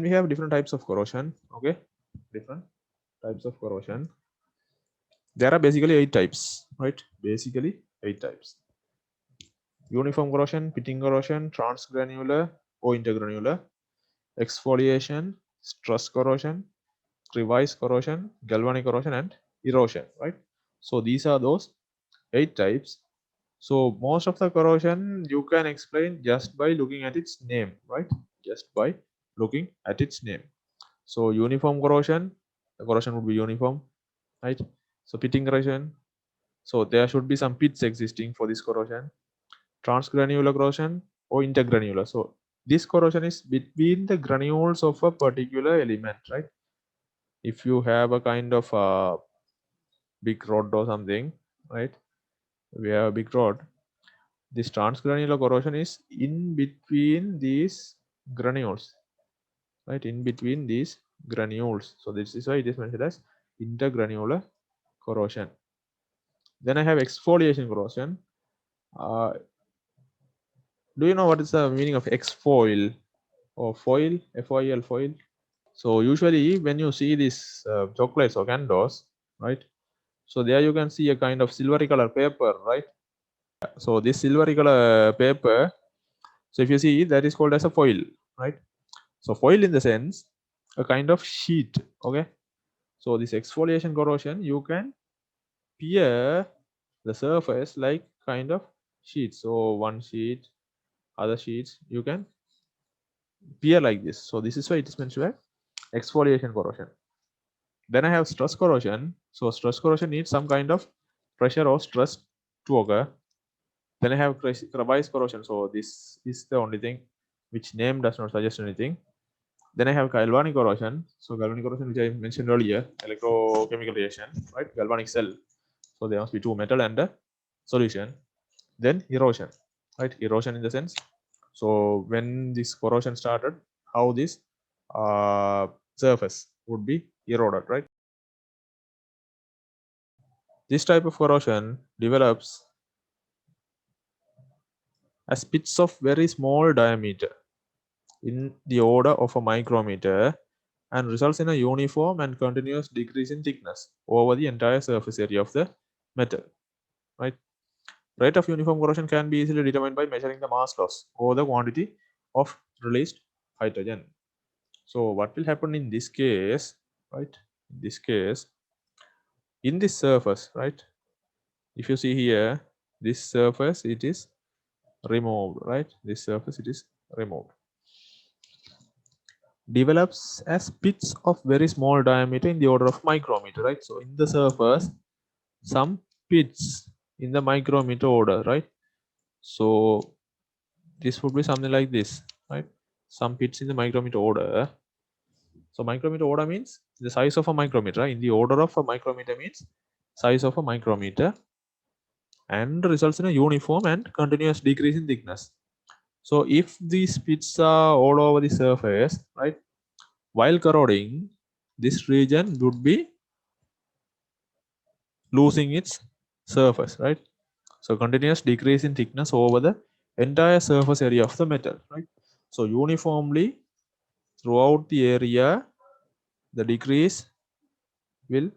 We have different types of corrosion. Okay, different types of corrosion. There are basically 8 types, right? Basically 8 types. Uniform corrosion, pitting corrosion, transgranular or intergranular, exfoliation, stress corrosion, crevice corrosion, galvanic corrosion, and erosion, right? So these are those 8 types. So most of the corrosion you can explain just by looking at its name, right? Just by looking at its name. So uniform corrosion, the corrosion would be uniform, right? So pitting corrosion, so there should be some pits existing for this corrosion. Transgranular corrosion or intergranular. So this corrosion is between the granules of a particular element, right? If you have a kind of a big rod or something, right? We have a big rod. This transgranular corrosion is in between these granules, right? In between these granules. So this is why it is mentioned as intergranular corrosion. Then I have exfoliation corrosion. Do you know what is the meaning of exfoil or foil? FOIL, foil. So usually when you see these chocolates or candles, right? So there you can see a kind of silvery color paper, right? So this silvery color paper, so if you see, that is called as a foil, right? So foil in the sense a kind of sheet. Okay, so this exfoliation corrosion, you can peer the surface like kind of sheets. So one sheet, other sheets, you can peer like this. So this is why it is mentioned as exfoliation corrosion. Then I have stress corrosion. So stress corrosion needs some kind of pressure or stress to occur. Then I have crevice corrosion. So this is the only thing which name does not suggest anything. Then I have galvanic corrosion. So galvanic corrosion, which I mentioned earlier, electrochemical reaction, right? Galvanic cell. So there must be two metal and a solution. Then erosion, right? Erosion in the sense. So when this corrosion started, how this surface would be eroded, right? This type of corrosion develops as pits of very small diameter in the order of a micrometer and results in a uniform and continuous decrease in thickness over the entire surface area of the metal, right? Rate of uniform corrosion can be easily determined by measuring the mass loss or the quantity of released hydrogen. So what will happen in this case, right? In this case, in this surface, right? If you see here, this surface, it is removed, right? This surface, it is removed. Develops as pits of very small diameter in the order of micrometer, right? So in the surface, some pits in the micrometer order, right? So this would be something like this, right? Some pits in the micrometer order. So micrometer order means the size of a micrometer, right? In the order of a micrometer means size of a micrometer, and results in a uniform and continuous decrease in thickness. So if these pits are all over the surface, right, while corroding, this region would be losing its surface, right? So continuous decrease in thickness over the entire surface area of the metal, right? So uniformly throughout the area, the decrease will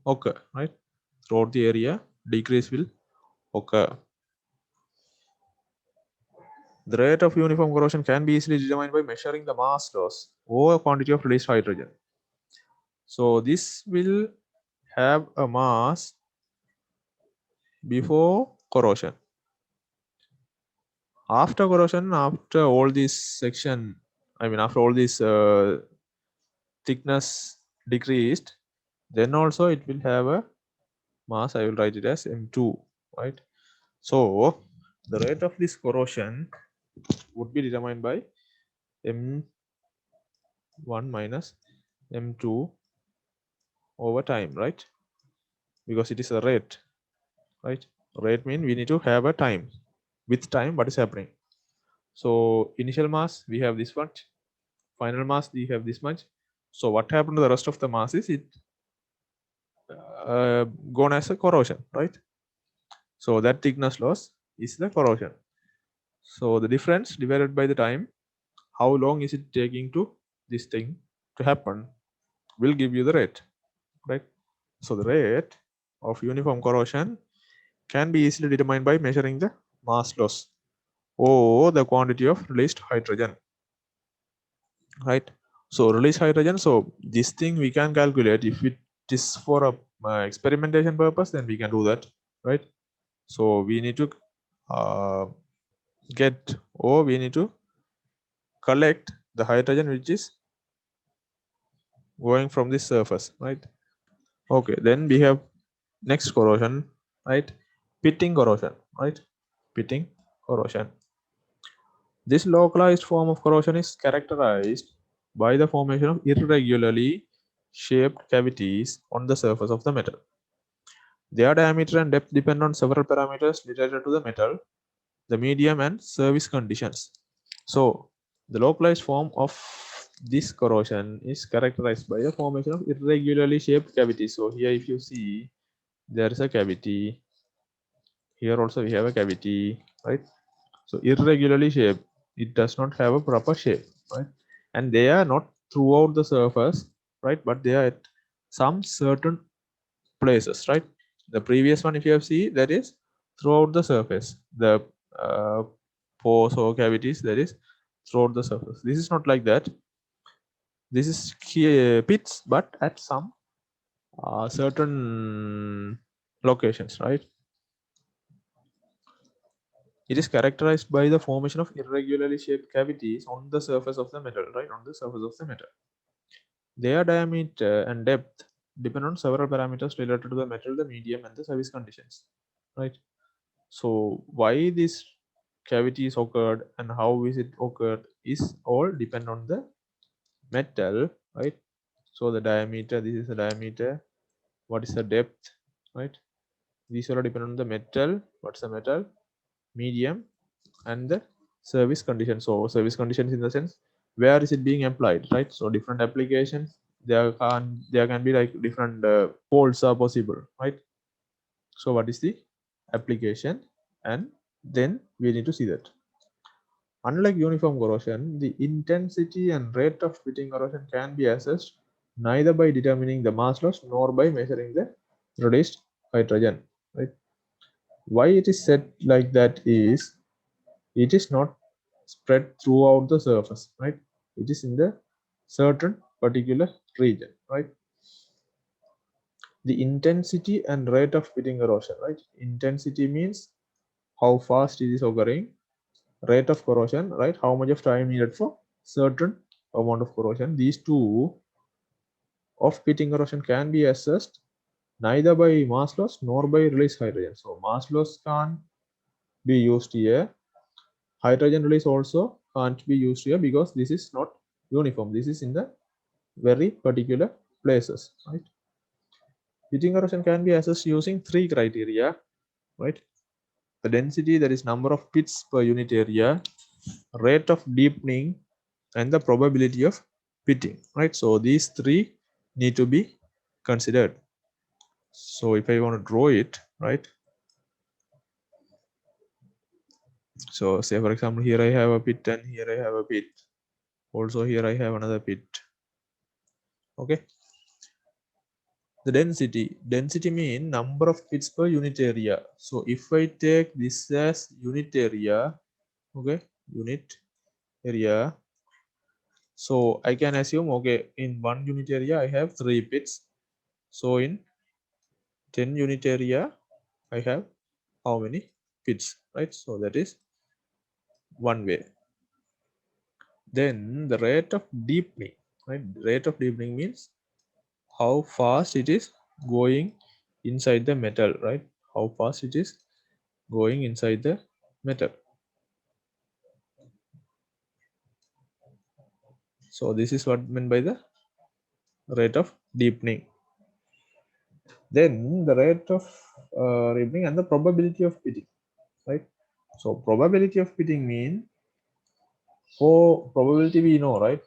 occur, right? Throughout the area, decrease will occur. The rate of uniform corrosion can be easily determined by measuring the mass loss or quantity of released hydrogen. So this will have a mass before corrosion. After corrosion, after all this section, I mean after all this thickness decreased, then also it will have a mass. I will write it as M2, right? So the rate of this corrosion would be determined by M1 minus M2 over time, right? Because it is a rate, right? Rate means we need to have a time. With time, what is happening? So initial mass, we have this much. Final mass, we have this much. So what happened to the rest of the mass is it gone as a corrosion, right? So that thickness loss is the corrosion. So the difference divided by the time, how long is it taking to this thing to happen will give you the rate, right? So the rate of uniform corrosion can be easily determined by measuring the mass loss or the quantity of released hydrogen, right? So released hydrogen, so this thing we can calculate. If it is for a experimentation purpose, then we can do that, right? So we need to we need to collect the hydrogen which is going from this surface, right? Okay, then we have next corrosion, right? Pitting corrosion, right? Pitting corrosion. This localized form of corrosion is characterized by the formation of irregularly shaped cavities on the surface of the metal. Their diameter and depth depend on several parameters related to the metal, the medium, and service conditions. So, the localized form of this corrosion is characterized by the formation of irregularly shaped cavities. So, here if you see, there is a cavity. Here also we have a cavity, right? So, irregularly shaped, it does not have a proper shape, right? And they are not throughout the surface, right? But they are at some certain places, right? The previous one, if you have seen, that is throughout the surface. The pores or cavities, that is throughout the surface. This is not like that. This is pits, but at some certain locations, right? It is characterized by the formation of irregularly shaped cavities on the surface of the metal, right? On the surface of the metal. Their diameter and depth depend on several parameters related to the metal, the medium, and the service conditions, right? So why this cavities occurred and how is it occurred is all depend on the metal, right? So the diameter, this is the diameter, what is the depth, right? These all depend on the metal, what's the metal, medium, and the service conditions. So service conditions in the sense where is it being applied, right? So different applications, there can be like different faults are possible, right? So what is the application, and then we need to see that. Unlike uniform corrosion, the intensity and rate of pitting corrosion can be assessed neither by determining the mass loss nor by measuring the released hydrogen, right? Why it is said like that is it is not spread throughout the surface, right? It is in the certain particular region, right? The intensity and rate of pitting corrosion, right? Intensity means how fast it is occurring. Rate of corrosion, right? How much of time needed for certain amount of corrosion. These two of pitting corrosion can be assessed neither by mass loss nor by release hydrogen. So mass loss can't be used here. Hydrogen release also can't be used here because this is not uniform. This is in the very particular places, right? Pitting corrosion can be assessed using three criteria, right? The density, that is number of pits per unit area, rate of deepening, and the probability of pitting, right? So these three need to be considered. So if I want to draw it, right? So say for example, here I have a pit and here I have a pit. Also here I have another pit. Okay. The density mean number of pits per unit area. So if I take this as unit area, okay, unit area, so I can assume, okay, in 1 unit area I have 3 pits. So in 10 unit area I have how many pits, right? So that is one way. Then the rate of deepening, right? Rate of deepening means how fast it is going inside the metal, right? How fast it is going inside the metal. So this is what meant by the rate of deepening. Then the rate of deepening and the probability of pitting, right? So probability of pitting mean, for probability we know, right?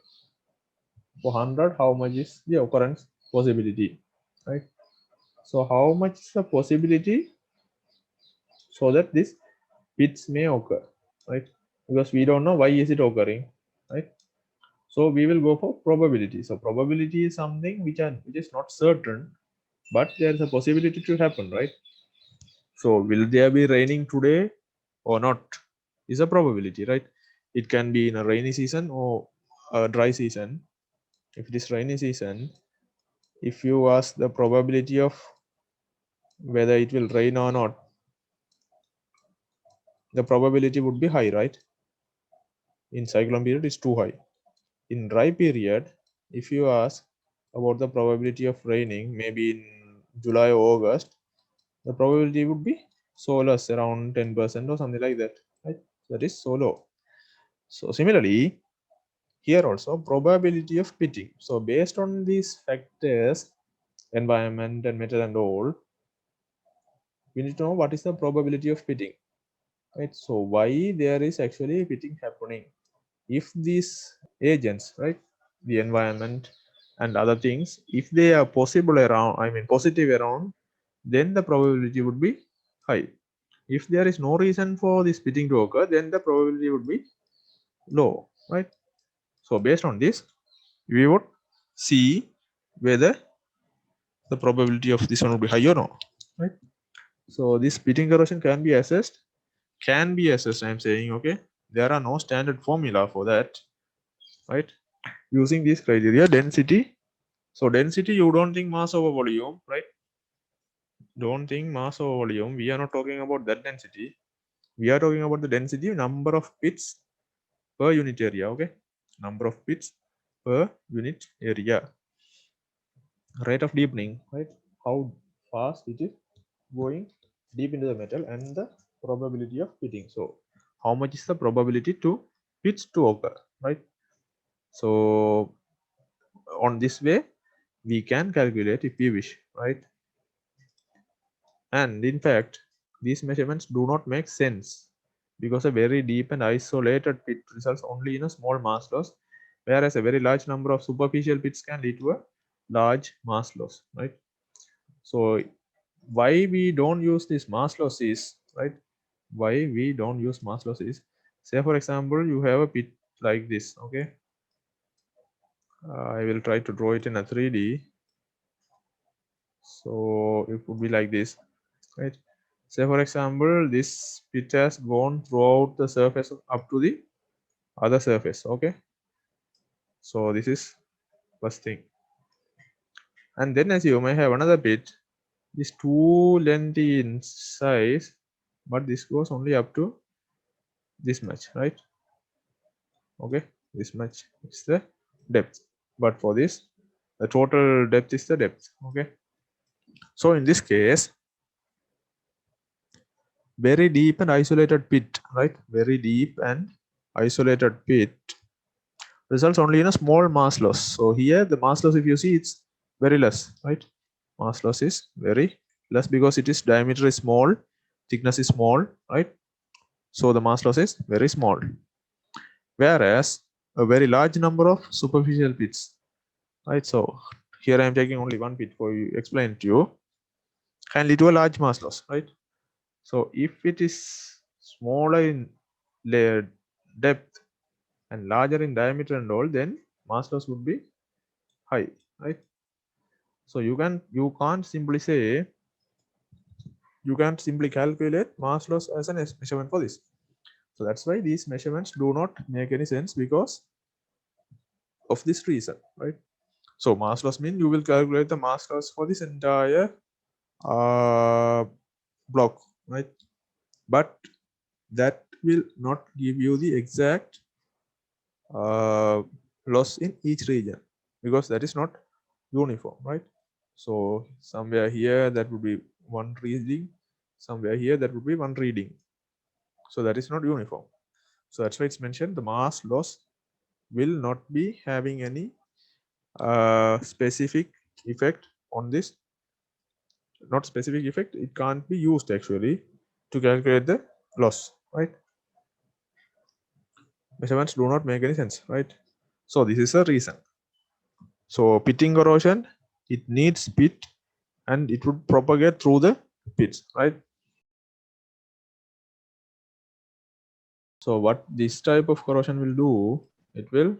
For 100, how much is the occurrence possibility, right? So how much is the possibility so that this pits may occur, right? Because we don't know why is it occurring, right? So we will go for probability. So probability is something which is not certain, but there is a possibility to happen, right? So will there be raining today or not is a probability, right? It can be in a rainy season or a dry season. If it is rainy season, if you ask the probability of whether it will rain or not, the probability would be high, right? In cyclone period, it's too high. In dry period, if you ask about the probability of raining, maybe in July or August, the probability would be so less, around 10% or something like that, right? That is so low. So similarly, here also probability of pitting. So based on these factors, environment and metal and all, we need to know what is the probability of pitting, right? So why there is actually pitting happening. If these agents, right, the environment and other things, if they are possible around, I mean positive around, then the probability would be high. If there is no reason for this pitting to occur, then the probability would be low, right? So based on this, we would see whether the probability of this one would be high or no, right? So this pitting corrosion can be assessed, I'm saying, okay? There are no standard formula for that, right? Using these criteria, density. So density, you don't think mass over volume, right? Don't think mass over volume. We are not talking about that density. We are talking about the density, number of pits per unit area, okay? Number of pits per unit area. Rate of deepening, right? How fast it is going deep into the metal, and the probability of pitting. So how much is the probability to pits to occur, right? So on this way, we can calculate if we wish, right? And in fact, these measurements do not make sense because a very deep and isolated pit results only in a small mass loss, whereas a very large number of superficial pits can lead to a large mass loss, right? So why we don't use this mass loss is, right? Why we don't use mass loss is, say for example, you have a pit like this, okay? I will try to draw it in a 3D. So it would be like this, right? Say for example, this pit has gone throughout the surface up to the other surface, okay? So this is first thing. And then as you may have another pit, this too lengthy in size, but this goes only up to this much, right? Okay, this much is the depth, but for this, the total depth is the depth, okay? So in this case, very deep and isolated pit, right? Very deep and isolated pit results only in a small mass loss. So here the mass loss, if you see, it's very less, right? Mass loss is very less because it is diameter is small, thickness is small, right? So the mass loss is very small. Whereas a very large number of superficial pits, right? So here I am taking only one pit for you, explain to you, can lead to a large mass loss, right? So if it is smaller in layer depth and larger in diameter and all, then mass loss would be high, right? So you can't simply say, you can't simply calculate mass loss as an measurement for this. So that's why these measurements do not make any sense because of this reason, right? So mass loss means you will calculate the mass loss for this entire block, right? But that will not give you the exact loss in each region because that is not uniform, right? So somewhere here that would be one reading, somewhere here that would be one reading. So that is not uniform. So that's why it's mentioned the mass loss will not be having any specific effect on this. Not specific effect, it can't be used actually to calculate the loss, right? Measurements do not make any sense, right? So this is a reason. So pitting corrosion, it needs pit and it would propagate through the pits, right? So what this type of corrosion will do, it will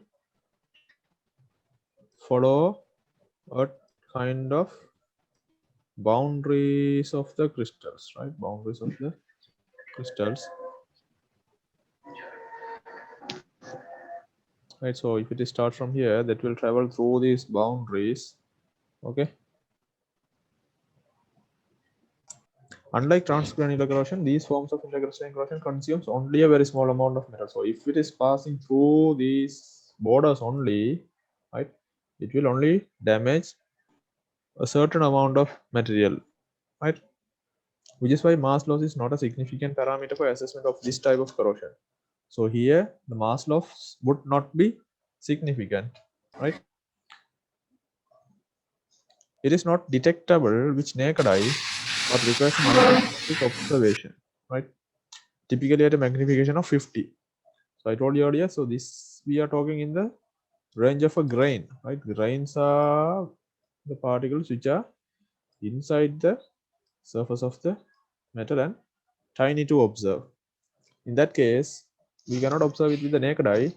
follow a kind of boundaries of the crystals, right? Boundaries of the crystals, right? So if it starts from here, that will travel through these boundaries. Okay. Unlike transgranular corrosion, these forms of intercrystalline corrosion consumes only a very small amount of metal. So if it is passing through these borders only, right, it will only damage a certain amount of material, right? Which is why mass loss is not a significant parameter for assessment of this type of corrosion. So here the mass loss would not be significant, right? It is not detectable with naked eye, but requires microscopic observation, right? Typically at a magnification of 50. So I told you earlier, so this we are talking in the range of a grain, right? Grains are the particles which are inside the surface of the metal and tiny to observe. In that case, we cannot observe it with the naked eye.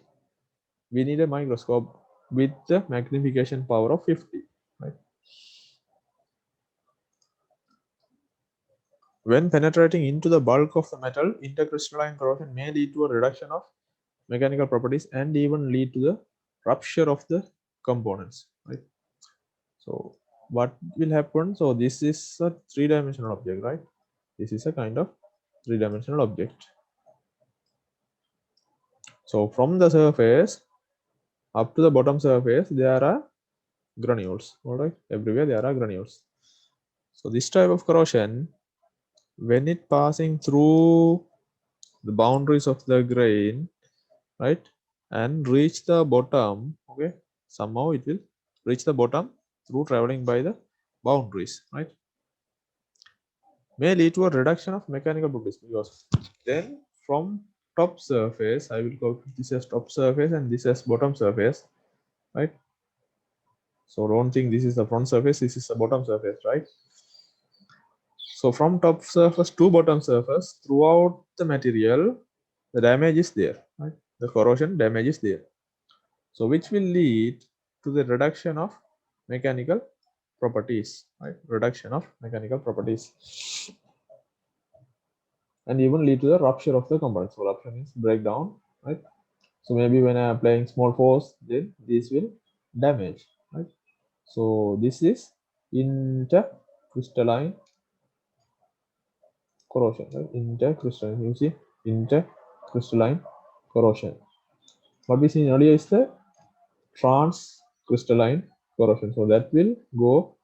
We need a microscope with the magnification power of 50, right? When penetrating into the bulk of the metal, intercrystalline corrosion may lead to a reduction of mechanical properties and even lead to the rupture of the components, right? So what will happen? So this is a three-dimensional object, right? This is a kind of three-dimensional object. So from the surface up to the bottom surface, there are granules, all right? Everywhere there are granules. So this type of corrosion, when it passing through the boundaries of the grain, right, and reach the bottom, okay, somehow it will reach the bottom through traveling by the boundaries, right, may lead to a reduction of mechanical properties, because then from top surface, I will go this as top surface and this as bottom surface, right? So don't think this is the front surface, this is the bottom surface, right? So from top surface to bottom surface, throughout the material, the damage is there, right? The corrosion damage is there. So which will lead to the reduction of mechanical properties, right? Reduction of mechanical properties. And even lead to the rupture of the components. So rupture means breakdown, right? So maybe when I am applying small force, then this will damage, right? So this is intercrystalline corrosion, right? Intercrystalline, you see, intercrystalline corrosion. What we seen earlier is the transcrystalline corrosion. So that will go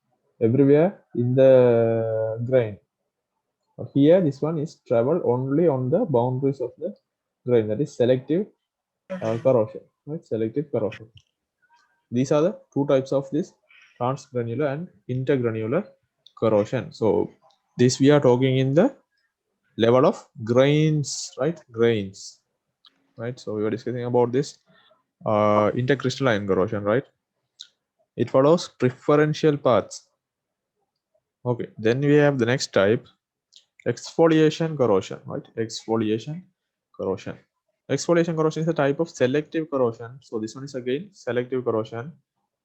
everywhere in the grain. But here this one is travel only on the boundaries of the grain. That is selective corrosion, right? Selective corrosion. These are the two types of this transgranular and intergranular corrosion. So this we are talking in the level of grains, right? Grains, right? So we were discussing about this intercrystalline corrosion, right? It follows preferential paths. Okay, then we have the next type, exfoliation corrosion, right? Exfoliation corrosion. Exfoliation corrosion is a type of selective corrosion. So this one is again selective corrosion.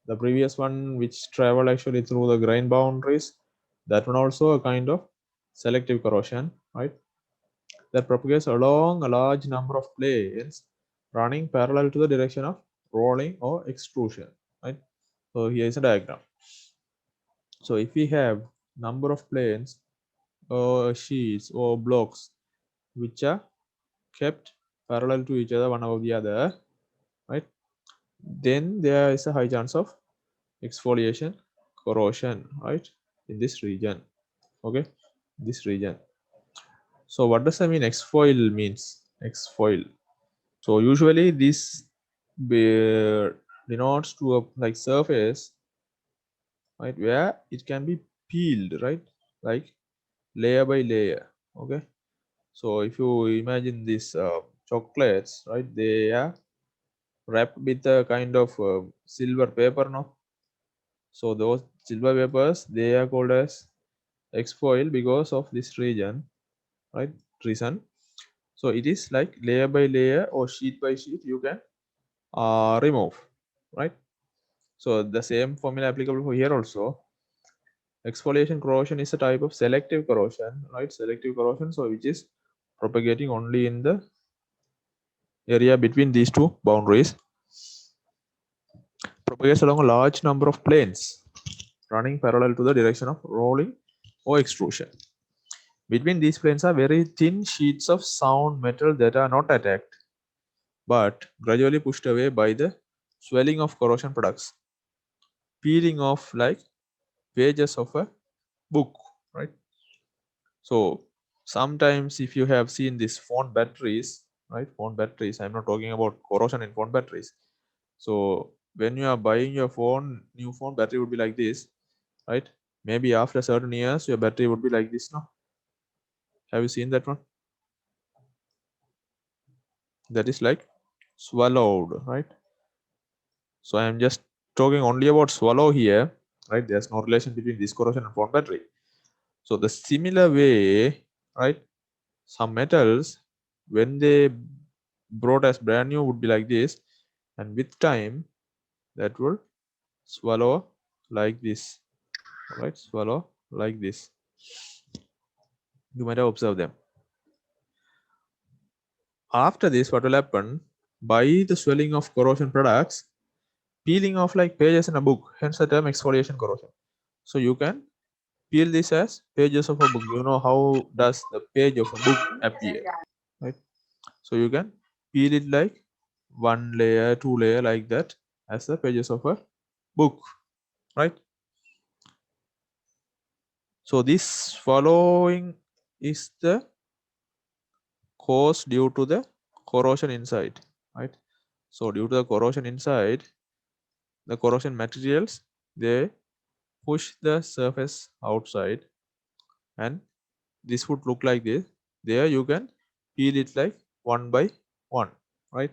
The previous one, which travel actually through the grain boundaries, that one also a kind of selective corrosion, right? That propagates along a large number of planes running parallel to the direction of rolling or extrusion, right? So here is a diagram. So if we have number of planes or sheets or blocks which are kept parallel to each other one above the other, right, then there is a high chance of exfoliation corrosion, right, in this region. Okay, this region. So what does I mean exfoil means? Exfoil. So usually this denotes to a like surface, right, where it can be peeled, right, like layer by layer. Okay, so if you imagine these chocolates, right, they are wrapped with a kind of silver paper, no? So those silver papers, they are called as exfoil because of this region, right, reason. So it is like layer by layer or sheet by sheet you can remove, right? So the same formula applicable for here also. Exfoliation corrosion is a type of selective corrosion, right? Selective corrosion, so which is propagating only in the area between these two boundaries. Propagates along a large number of planes running parallel to the direction of rolling or extrusion. Between these planes are very thin sheets of sound metal that are not attacked but gradually pushed away by the swelling of corrosion products, peeling off like pages of a book, right? So sometimes if you have seen these phone batteries, right? Phone batteries, I'm not talking about corrosion in phone batteries. So when you are buying your phone, new phone, battery would be like this, right? Maybe after certain years, your battery would be like this now. Have you seen that one? That is like swallowed, right? So I'm just talking only about swallow here, right? There's no relation between this corrosion and phone battery. So the similar way, right? Some metals, when they brought as brand new, would be like this, and with time, that will swallow like this. All right, swallow like this. You might have observed them. After this, what will happen? By the swelling of corrosion products, peeling off like pages in a book, hence the term exfoliation corrosion. So you can peel this as pages of a book. You know how does the page of a book appear, right? So you can peel it like one layer, two layer like that as the pages of a book, right? So this following is the cause due to the corrosion inside, right? So due to the corrosion inside, the corrosion materials, they push the surface outside, and this would look like this. There you can peel it like one by one, right?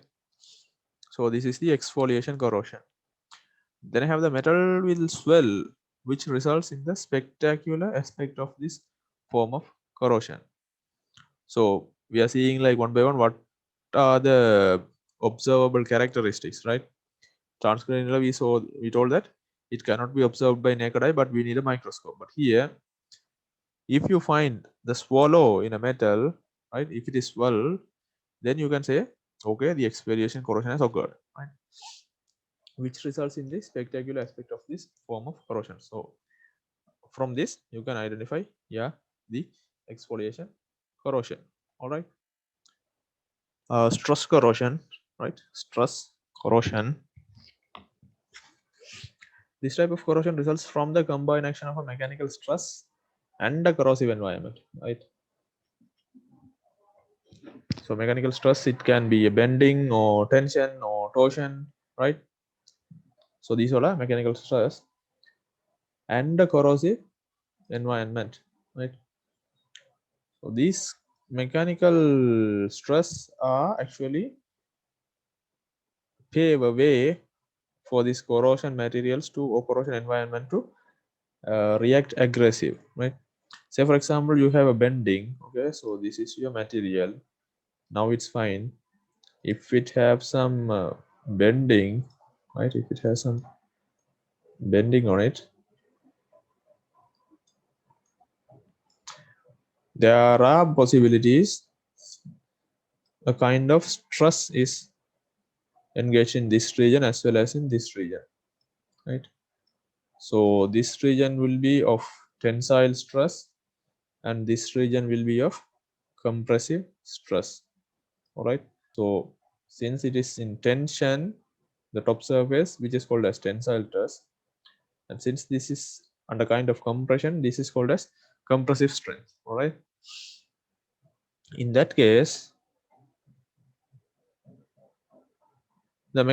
So this is the exfoliation corrosion. Then I have the metal will swell, which results in the spectacular aspect of this form of corrosion. So we are seeing like one by one what are the observable characteristics, right? Transgranular, we told that it cannot be observed by naked eye, but we need a microscope. But here, if you find the swallow in a metal, right? If it is swelled, then you can say, okay, the exfoliation corrosion has occurred, right? Which results in the spectacular aspect of this form of corrosion. So from this, you can identify, yeah, the exfoliation corrosion. All right. Stress corrosion, right? Stress corrosion. This type of corrosion results from the combined action of a mechanical stress and a corrosive environment, right? So mechanical stress, it can be a bending or tension or torsion, right? So these are the mechanical stress and the corrosive environment, right? So these mechanical stress are actually pave a way for this corrosion materials to or corrosion environment to react aggressive, right? Say for example, you have a bending, okay? So this is your material. Now it's fine. If it have some bending, right? If it has some bending on it, there are possibilities a kind of stress is engaged in this region as well as in this region, right? So this region will be of tensile stress and this region will be of compressive stress. All right. So since it is in tension, the top surface, which is called as tensile stress, and since this is under kind of compression, this is called as compressive strength. All right. In that case, the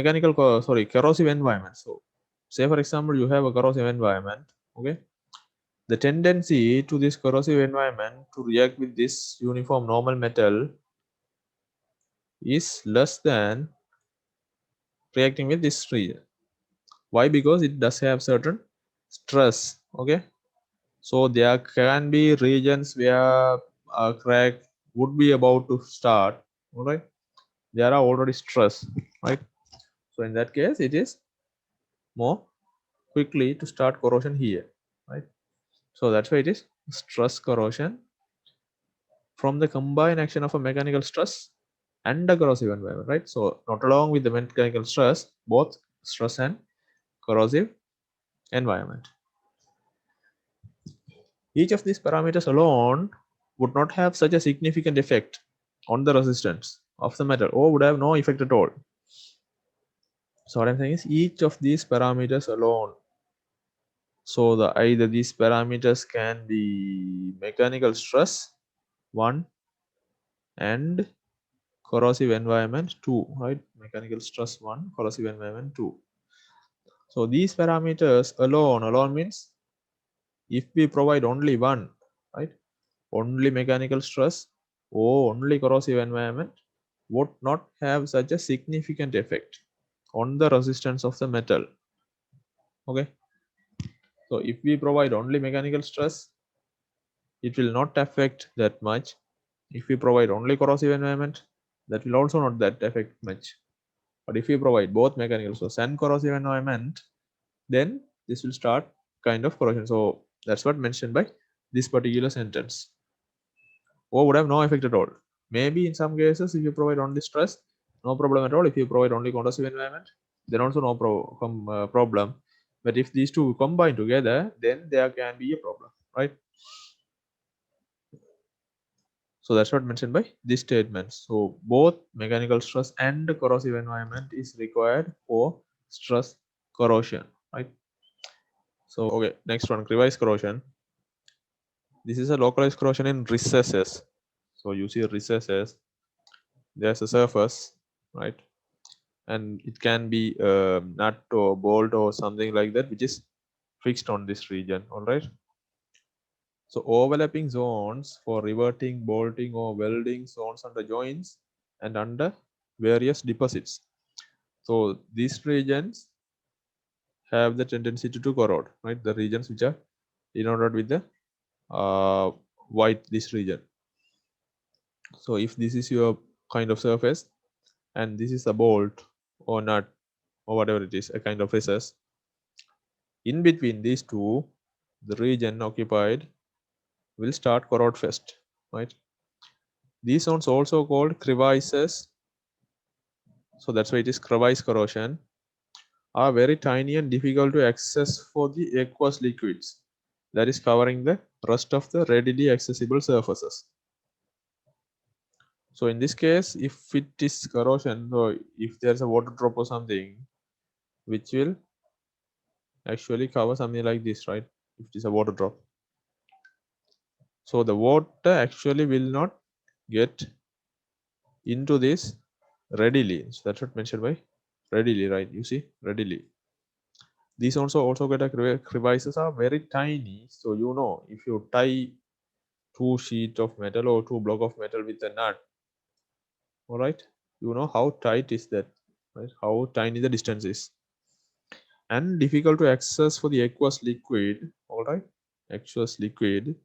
corrosive environment. So say for example, you have a corrosive environment. Okay. The tendency to this corrosive environment to react with this uniform normal metal is less than reacting with this region. Why? Because it does have certain stress. Okay. So there can be regions where a crack would be about to start. All right. There are already stress, right? So in that case, it is more quickly to start corrosion here, right? So that's why it is stress corrosion from the combined action of a mechanical stress and a corrosive environment, right? So not along with the mechanical stress, both stress and corrosive environment. Each of these parameters alone would not have such a significant effect on the resistance of the metal, or would have no effect at all. So what I'm saying is each of these parameters alone. So either these parameters can be mechanical stress 1 and corrosive environment 2, right? Mechanical stress 1, corrosive environment 2. So these parameters alone means if we provide only one, right? Only mechanical stress or only corrosive environment would not have such a significant effect on the resistance of the metal. Okay. So if we provide only mechanical stress, it will not affect that much. If we provide only corrosive environment, that will also not that affect much. But if we provide both mechanical stress and corrosive environment, then this will start kind of corrosion. So that's what mentioned by this particular sentence. Or would have no effect at all. Maybe in some cases, if you provide only stress, no problem at all. If you provide only corrosive environment, then also no problem. But if these two combine together, then there can be a problem, right? So that's what mentioned by this statement. So both mechanical stress and corrosive environment is required for stress corrosion, right? So okay, next one, crevice corrosion. This is a localized corrosion in recesses. So you see recesses, there's a surface, right? And it can be a nut or bolt or something like that, which is fixed on this region, all right? So overlapping zones for riveting, bolting, or welding zones under joints and under various deposits. So these regions have the tendency to corrode, right? The regions which are denoted with the white, this region. So if this is your kind of surface and this is a bolt or nut or whatever it is, a kind of recess, in between these two, the region occupied will start corrode first, right? These zones also called crevices, so that's why it is crevice corrosion, are very tiny and difficult to access for the aqueous liquids that is covering the rest of the readily accessible surfaces. So in this case, if it is corrosion, so if there's a water drop or something, which will actually cover something like this, right? If it is a water drop. So the water actually will not get into this readily. So that's what mentioned by readily, right? You see, readily. These also get a crevices are very tiny. So you know, if you tie two sheet of metal or two block of metal with a nut, all right, you know how tight is that, right? How tiny the distance is, and difficult to access for the aqueous liquid, all right, aqueous liquid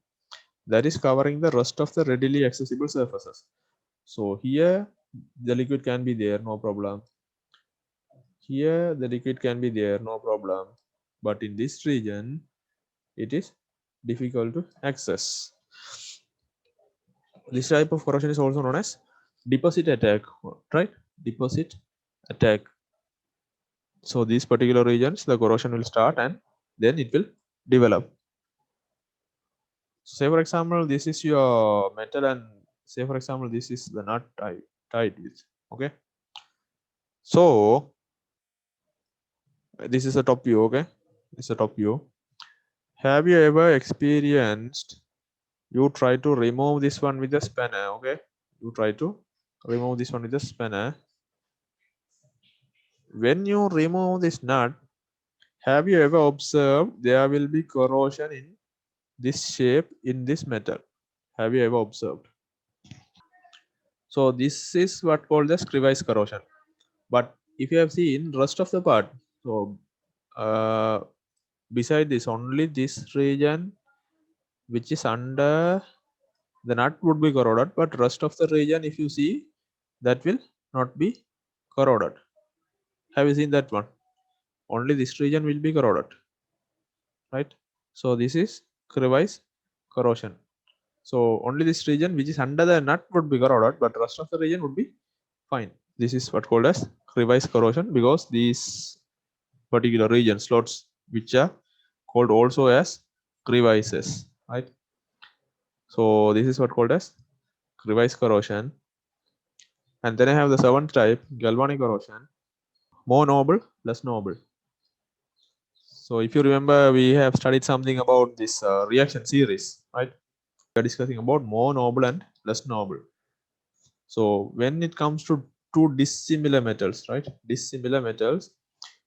that is covering the rest of the readily accessible surfaces. So here the liquid can be there, no problem. Here the liquid can be there, no problem. But in this region, it is difficult to access. This type of corrosion is also known as deposit attack, right? Deposit attack. So these particular regions, the corrosion will start and then it will develop. Say for example, this is your metal, and say for example, this is the nut tied with. Okay. So this is a top view. Okay, this is a top view. Have you ever experienced? You try to remove this one with a spanner. Okay, you try to remove this one with a spanner. When you remove this nut, have you ever observed there will be corrosion in this shape in this metal? Have you ever observed? So this is what called as crevice corrosion. But if you have seen rest of the part, so beside this, only this region which is under the nut would be corroded, but rest of the region, if you see, that will not be corroded. Have you seen that one? Only this region will be corroded. right? So this is crevice corrosion. So only this region which is under the nut would be corroded, but rest of the region would be fine. This is what called as crevice corrosion, because these particular region slots which are called also as crevices, right? So this is what called as crevice corrosion. And then I have the seventh type, galvanic corrosion. More noble, less noble. So if you remember, we have studied something about this reaction series, right? We are discussing about more noble and less noble. So when it comes to two dissimilar metals, right? Dissimilar metals,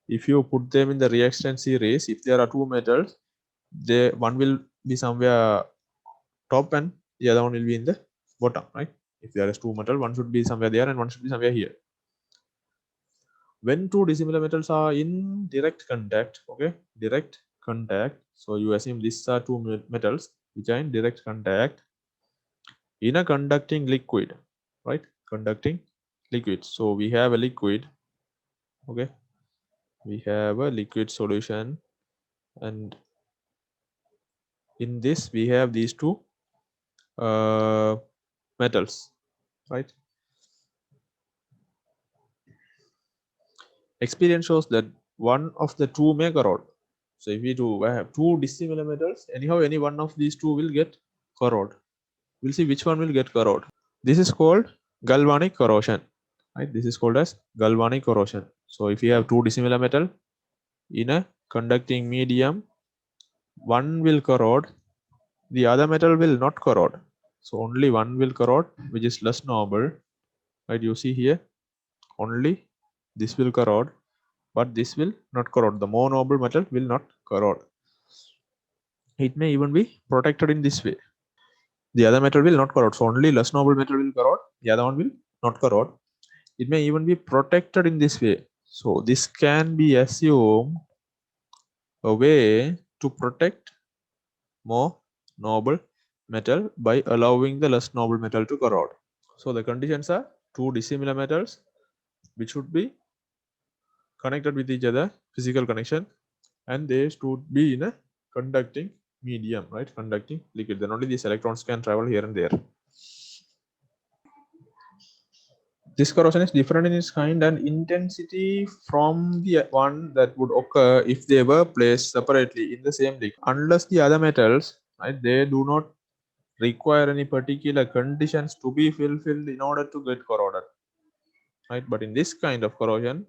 if you put them in the reaction series, if there are two metals, one will be somewhere top and the other one will be in the bottom, right? If there is two metal, one should be somewhere there and one should be somewhere here. When two dissimilar metals are in direct contact, okay, direct contact, so you assume these are two metals which are in direct contact in a conducting liquid, right? Conducting liquid. So we have a liquid, okay, we have a liquid solution, and in this we have these two metals, right? Experience shows that one of the two may corrode. So if we do have two dissimilar metals, anyhow any one of these two will get corrode. We'll see which one will get corrode. This is called galvanic corrosion, right? This is called as galvanic corrosion. So if you have two dissimilar metal in a conducting medium, one will corrode, the other metal will not corrode. So only one will corrode, which is less noble, right? You see here, only this will corrode, but this will not corrode. The more noble metal will not corrode. It may even be protected in this way. The other metal will not corrode. So only less noble metal will corrode, the other one will not corrode. It may even be protected in this way. So this can be assumed a way to protect more noble metal by allowing the less noble metal to corrode. So the conditions are two dissimilar metals which should be connected with each other, physical connection, and they should be in a conducting medium, right? Conducting liquid. Then only these electrons can travel here and there. This corrosion is different in its kind and intensity from the one that would occur if they were placed separately in the same liquid. Unless the other metals, right, they do not require any particular conditions to be fulfilled in order to get corroded, right? But in this kind of corrosion,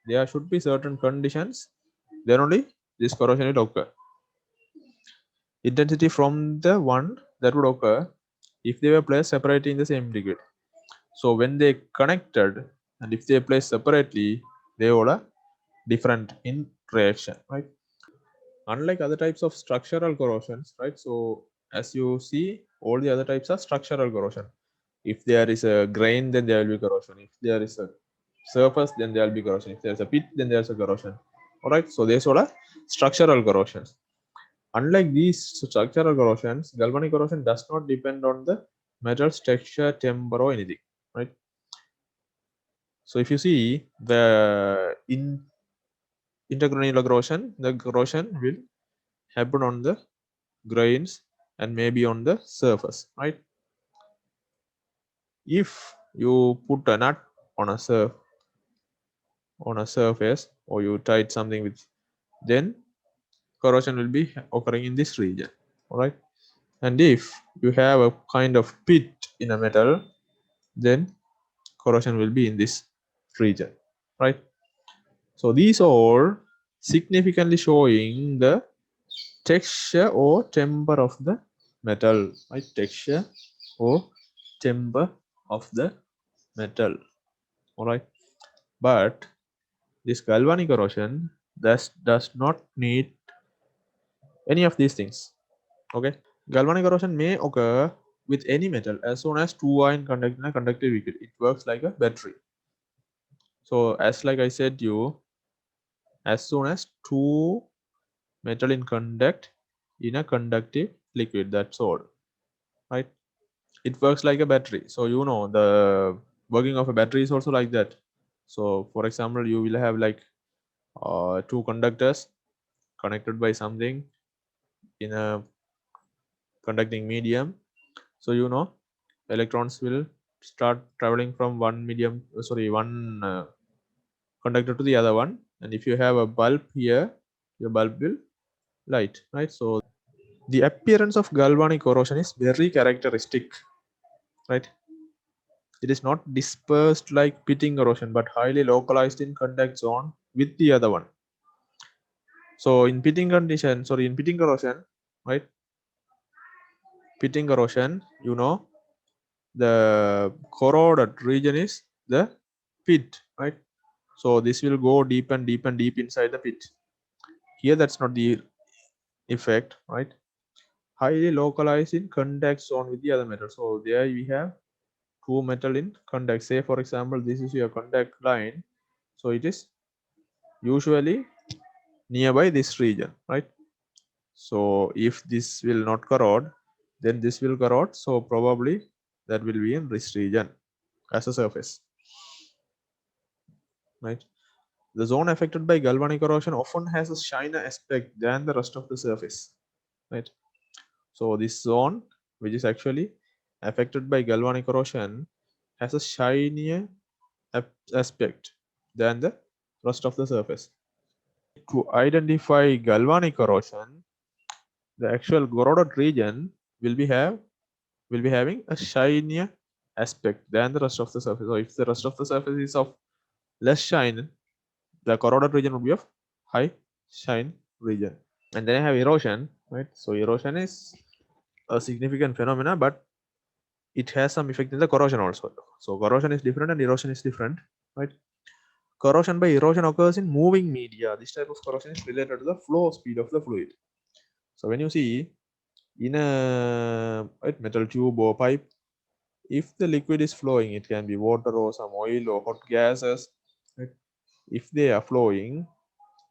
there should be certain conditions, then only this corrosion will occur. Intensity from the one that would occur if they were placed separately in the same liquid. So when they connected and if they placed separately, they all are different in reaction, right? Unlike other types of structural corrosions, right? So as you see, all the other types are structural corrosion. If there is a grain, then there will be corrosion. If there is a surface, then there will be corrosion. If there's a pit, then there's a corrosion. All right. So these all are structural corrosions. Unlike these structural corrosions, galvanic corrosion does not depend on the metal's texture, temper, or anything, right? So if you see the intergranular corrosion, the corrosion will happen on the grains and maybe on the surface, right? If you put a nut on a surface, or you tied something with, then corrosion will be occurring in this region, all right? And if you have a kind of pit in a metal, then corrosion will be in this region, right? So these are significantly showing the texture or temper of the metal, right? Texture or temper of the metal, all right? But this galvanic corrosion does not need any of these things, okay? Galvanic corrosion may occur with any metal as soon as two are in a conductive liquid. It works like a battery. So as like I said you, as soon as two metal in contact in a conductive liquid, that's all, right? It works like a battery. So you know the working of a battery is also like that. So for example, you will have like two conductors connected by something, in a conducting medium. So you know electrons will start traveling from one conductor to the other one, and if you have a bulb here, your bulb will light, right? So the appearance of galvanic corrosion is very characteristic, right? It is not dispersed like pitting corrosion, but highly localized in contact zone with the other one. So in pitting corrosion, right? Pitting corrosion, you know, the corroded region is the pit, right? So this will go deep and deep and deep inside the pit. Here that's not the effect, right? Highly localized in contact zone with the other metal. So there we have two metal in contact. Say for example, this is your contact line. So it is usually nearby this region, right? So if this will not corrode, then this will corrode. So probably that will be in this region as a surface, right? The zone affected by galvanic corrosion often has a shinier aspect than the rest of the surface, right? So this zone, which is actually affected by galvanic corrosion, has a shinier aspect than the rest of the surface. To identify galvanic corrosion, the actual corroded region will be having a shinier aspect than the rest of the surface. So if the rest of the surface is of less shine, the corroded region will be of high shine region. And then I have erosion, right? So erosion is a significant phenomena, but it has some effect in the corrosion also. So corrosion is different and erosion is different, right? Corrosion by erosion occurs in moving media. This type of corrosion is related to the flow speed of the fluid. So when you see in a metal tube or pipe, if the liquid is flowing, it can be water or some oil or hot gases, right? If they are flowing,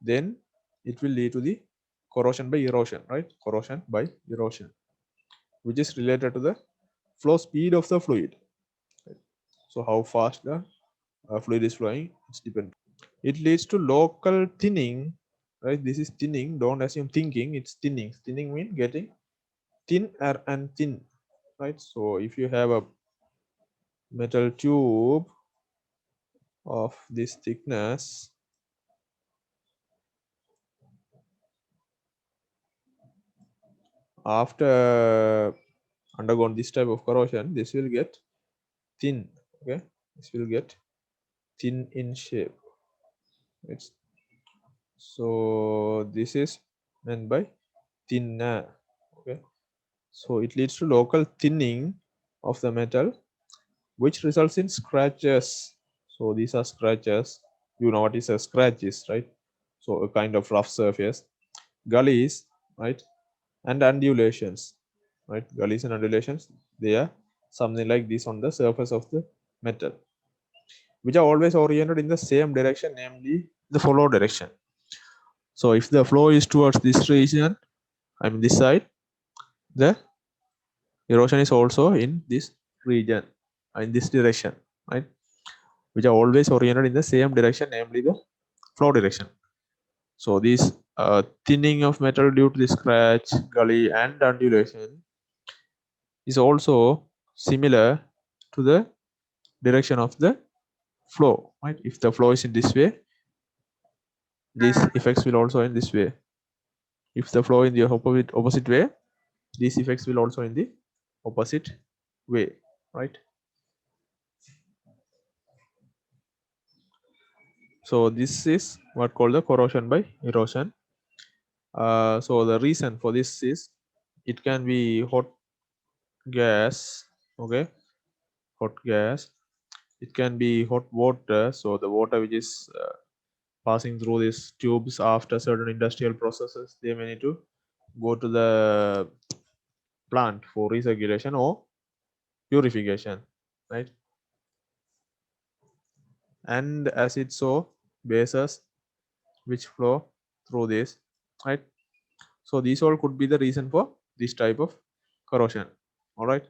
then it will lead to the corrosion by erosion, right? Corrosion by erosion, which is related to the flow speed of the fluid, right? So how fast the fluid is flowing, it's dependent. It leads to local thinning, right? This is thinning. Don't assume thinking, it's thinning. Thinning means getting thinner and thin, right? So if you have a metal tube of this thickness, after undergone this type of corrosion, this will get thin. Okay, this will get thin in shape. It's so this is meant by thinner. Okay, so it leads to local thinning of the metal, which results in scratches. So these are scratches. You know what is a scratch is, right? So a kind of rough surface, gullies, right, and undulations, right? Gullies and undulations, they are something like this on the surface of the metal, which are always oriented in the same direction, namely the flow direction. So if the flow is towards this region, I mean this side, the erosion is also in this region, in this direction, right? Which are always oriented in the same direction, namely the flow direction. So this thinning of metal due to the scratch, gully, and undulation is also similar to the direction of the flow, right? If the flow is in this way, these effects will also in this way. If the flow in the opposite way, these effects will also in the opposite way, right? So this is what called the corrosion by erosion. So the reason for this is it can be hot gas, okay, hot gas. It can be hot water, so the water which is passing through these tubes after certain industrial processes, they may need to go to the plant for recirculation or purification, right? And acid so bases which flow through this, right? So these all could be the reason for this type of corrosion. All right.